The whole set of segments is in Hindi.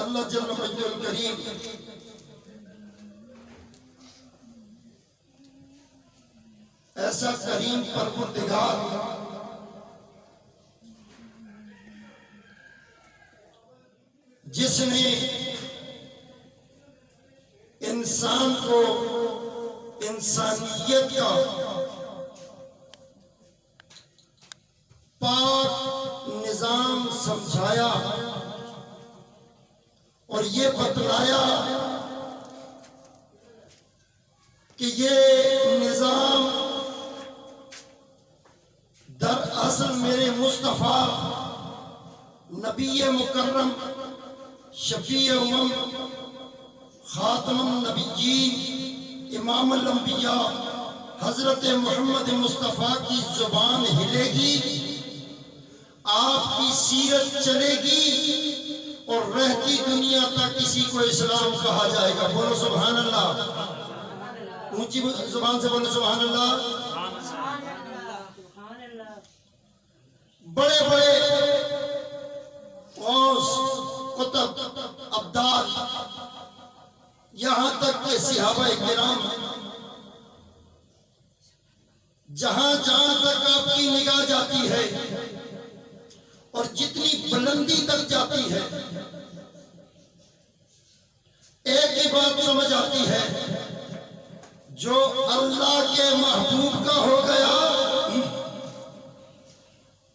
अल्लाह जल्ल वजल्लुल करीम ऐसा करीम परवरदिगार जिसने इंसान को इंसानियत का पाक निजाम समझाया और ये बतलाया कि ये निजाम दरअसल मेरे मुस्तफा नबी मुकर्रम शफी उम्म खातमुन नबिय्यीन इमामुल अंबिया हजरत मोहम्मद मुस्तफ़ा की जुबान हिलेगी, आपकी सीरत चलेगी और रहती दुनिया तक किसी को इस्लाम कहा जाएगा। बोलो सुभान अल्लाह, ऊंची जुबान से बोलो सुभान अल्लाह। बड़े बड़े गौस कुतुब अब्दाल यहां तक के सहाबाए किराम जहां जहां तक आपकी निगाह जाती है और जितनी बुलंदी तक जाती है, एक ही बात समझ आती है, जो अल्लाह के महबूब का हो गया,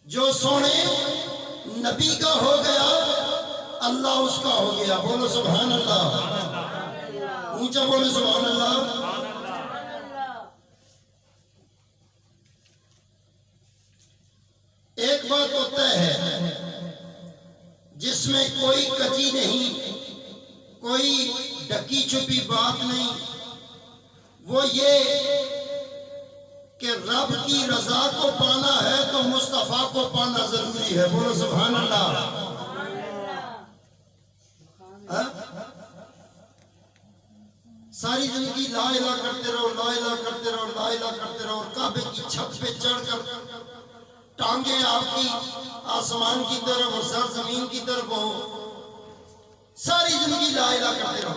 जो सोने नबी का हो गया, अल्लाह उसका हो गया। बोलो सुभान अल्लाह, ऊंचा बोलो सुभान अल्लाह। एक बात तो तय है जिसमें कोई कची नहीं, कोई ढकी छुपी बात नहीं, वो ये कि रब की रजा को पाना है तो मुस्तफा को पाना जरूरी है। बोलो सुभान अल्लाह। सारी जिंदगी ला इलाहा करते रहो, ला इलाहा करते रहो, ला इलाहा करते रहो, काबे की छत पे चढ़कर टांगे आपकी आसमान की तरफ और सर जमीन की तरफ हो, सारी जिंदगी ला इलाहा करते रहो।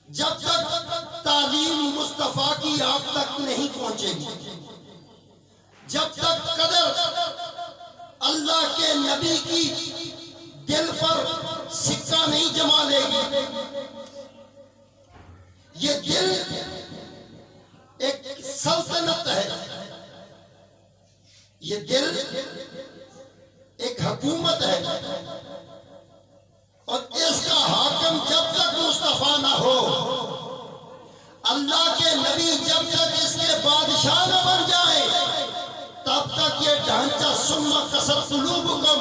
जब तक तालीम मुस्तफा की आप तक नहीं पहुंचेगी, जब तक कदर अल्लाह के नबी की दिल पर सिक्का नहीं जमा लेगी, ये दिल एक सल्तनत है, ये दिल एक हुकूमत है, और इसका हाकिम जब तक मुस्तफा ना हो, अल्लाह के नबी जब तक इसके बादशाह न बन जाए, तब तक ये ढांचा सुम्मा कसर कुलूबुकुम